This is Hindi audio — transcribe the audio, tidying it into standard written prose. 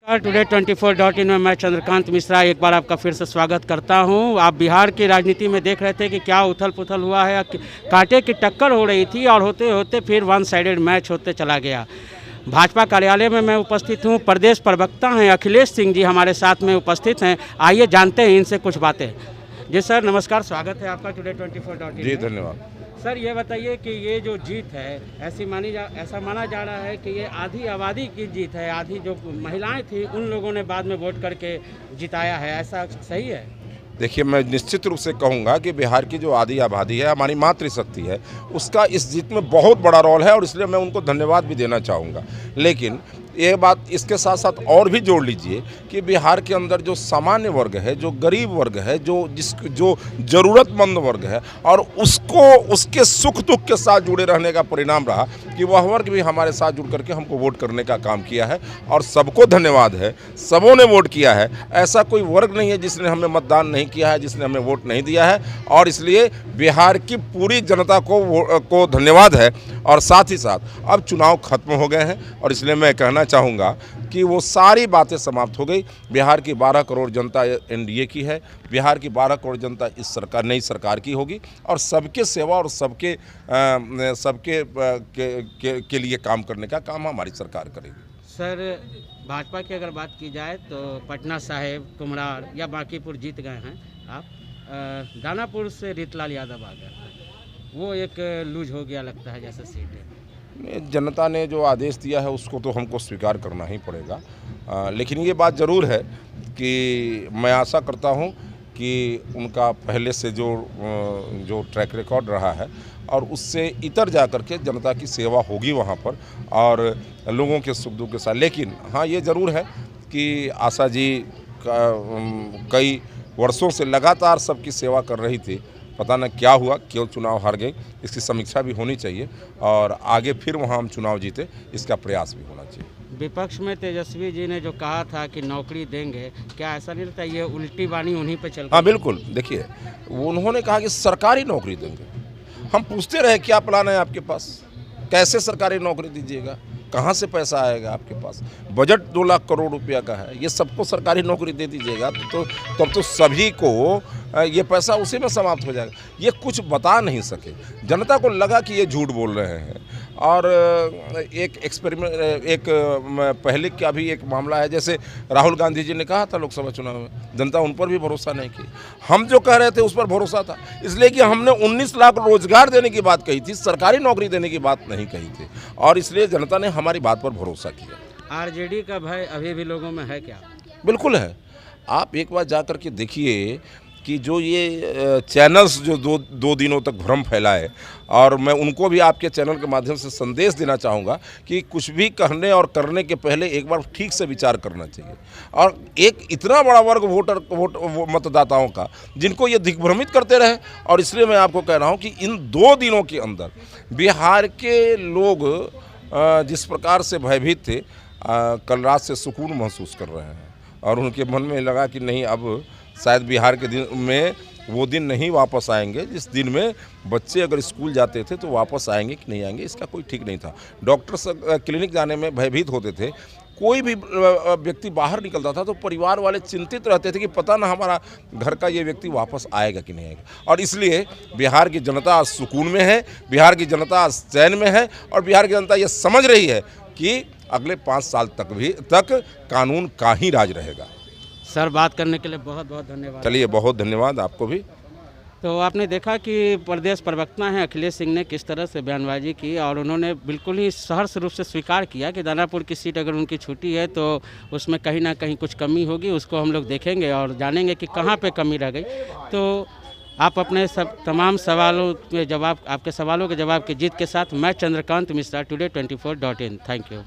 टुडे 24.in में मैं चंद्रकांत मिश्रा एक बार आपका फिर से स्वागत करता हूं। आप बिहार की राजनीति में देख रहे थे कि क्या उथल पुथल हुआ है, कांटे की टक्कर हो रही थी और होते होते फिर वन साइडेड मैच होते चला गया। भाजपा कार्यालय में मैं उपस्थित हूं। प्रदेश प्रवक्ता हैं अखिलेश सिंह जी हमारे साथ में उपस्थित हैं। आइए जानते हैं इनसे कुछ बातें। जी सर नमस्कार, स्वागत है आपका टुडे 24.in। जी धन्यवाद। सर ये बताइए कि ये जो जीत है ऐसा माना जा रहा है कि ये आधी आबादी की जीत है, आधी जो महिलाएं थी उन लोगों ने बाद में वोट करके जिताया है, ऐसा सही है? देखिए, मैं निश्चित रूप से कहूँगा कि बिहार की जो आधी आबादी है, हमारी मातृशक्ति है, उसका इस जीत में बहुत बड़ा रोल है और इसलिए मैं उनको धन्यवाद भी देना चाहूँगा। लेकिन ये बात इसके साथ साथ और भी जोड़ लीजिए कि बिहार के अंदर जो सामान्य वर्ग है, जो गरीब वर्ग है, जो ज़रूरतमंद वर्ग है और उसके सुख दुख के साथ जुड़े रहने का परिणाम रहा कि वह वर्ग भी हमारे साथ जुड़ करके हमको वोट करने का काम किया है और सबको धन्यवाद है। सबों ने वोट किया है, ऐसा कोई वर्ग नहीं है जिसने हमें मतदान नहीं किया है, जिसने हमें वोट नहीं दिया है और इसलिए बिहार की पूरी जनता को धन्यवाद है। और साथ ही साथ अब चुनाव खत्म हो गए हैं और इसलिए मैं कहना चाहूँगा कि वो सारी बातें समाप्त हो गई। बिहार की 12 करोड़ जनता एनडीए की है, बिहार की 12 करोड़ जनता इस नई सरकार की होगी और सबके सेवा और सबके के लिए काम करने का काम हमारी सरकार करेगी। सर भाजपा की अगर बात की जाए तो पटना साहिब, कुम्हरार या बांकीपुर जीत गए हैं आप। दानापुर से रीतलाल यादव आ गए, वो एक लूज हो गया लगता है जैसे सीट है। जनता ने जो आदेश दिया है उसको तो हमको स्वीकार करना ही पड़ेगा। लेकिन ये बात ज़रूर है कि मैं आशा करता हूँ कि उनका पहले से जो ट्रैक रिकॉर्ड रहा है और उससे इतर जा कर के जनता की सेवा होगी वहाँ पर और लोगों के सुख दुख के साथ। लेकिन हाँ, ये ज़रूर है कि आशा जी कई वर्षों से लगातार सबकी सेवा कर रही थी, पता न क्या हुआ, क्यों चुनाव हार गई, इसकी समीक्षा भी होनी चाहिए और आगे फिर वहाँ हम चुनाव जीते इसका प्रयास भी होना चाहिए। विपक्ष में तेजस्वी जी ने जो कहा था कि नौकरी देंगे, क्या ऐसा नहीं लगता ये उल्टी बानी उन्हीं पे चल? हाँ बिल्कुल, देखिए उन्होंने कहा कि सरकारी नौकरी देंगे। हम पूछते रहे क्या प्लान है आपके पास, कैसे सरकारी नौकरी दीजिएगा, कहाँ से पैसा आएगा आपके पास? बजट 2 लाख करोड़ रुपया का है, ये सबको सरकारी नौकरी दे दीजिएगा तो तब तो सभी को ये पैसा उसी में समाप्त हो जाएगा। ये कुछ बता नहीं सके, जनता को लगा कि ये झूठ बोल रहे हैं। और एक पहले का भी एक मामला है, जैसे राहुल गांधी जी ने कहा था लोकसभा चुनाव में, जनता उन पर भी भरोसा नहीं की। हम जो कह रहे थे उस पर भरोसा था, इसलिए कि हमने 19 लाख रोजगार देने की बात कही थी, सरकारी नौकरी देने की बात नहीं कही थी और इसलिए जनता ने हमारी बात पर भरोसा किया। आरजेडी का भय अभी भी लोगों में है क्या? बिल्कुल है। आप एक बार जा कर के देखिए कि जो ये चैनल्स जो दो दिनों तक भ्रम फैलाए, और मैं उनको भी आपके चैनल के माध्यम से संदेश देना चाहूँगा कि कुछ भी कहने और करने के पहले एक बार ठीक से विचार करना चाहिए। और एक इतना बड़ा वर्ग मतदाताओं का जिनको ये दिग्भ्रमित करते रहे, और इसलिए मैं आपको कह रहा हूँ कि इन 2 दिनों के अंदर बिहार के लोग जिस प्रकार से भयभीत थे, कल रात से सुकून महसूस कर रहे हैं और उनके मन में लगा कि नहीं, अब शायद बिहार के दिन में वो दिन नहीं वापस आएंगे जिस दिन में बच्चे अगर स्कूल जाते थे तो वापस आएंगे कि नहीं आएंगे, इसका कोई ठीक नहीं था। डॉक्टर क्लिनिक जाने में भयभीत होते थे, कोई भी व्यक्ति बाहर निकलता था तो परिवार वाले चिंतित रहते थे कि पता ना हमारा घर का ये व्यक्ति वापस आएगा कि नहीं आएगा। और इसलिए बिहार की जनता आज सुकून में है, बिहार की जनता आज चैन में है और बिहार की जनता ये समझ रही है कि अगले 5 साल तक कानून का ही राज रहेगा। सर बात करने के लिए बहुत बहुत धन्यवाद। चलिए, बहुत धन्यवाद आपको भी। तो आपने देखा कि प्रदेश प्रवक्ता हैं अखिलेश सिंह ने किस तरह से बयानबाजी की और उन्होंने बिल्कुल ही सहर्ष रूप से स्वीकार किया कि दानापुर की सीट अगर उनकी छूटी है तो उसमें कहीं ना कहीं कुछ कमी होगी, उसको हम लोग देखेंगे और जानेंगे कि कहाँ पे कमी रह गई। तो आप अपने तमाम सवालों के जवाब, आपके सवालों के जवाब की जीत के साथ मैं Chandrakant Mishra, today 24.in। Thank you.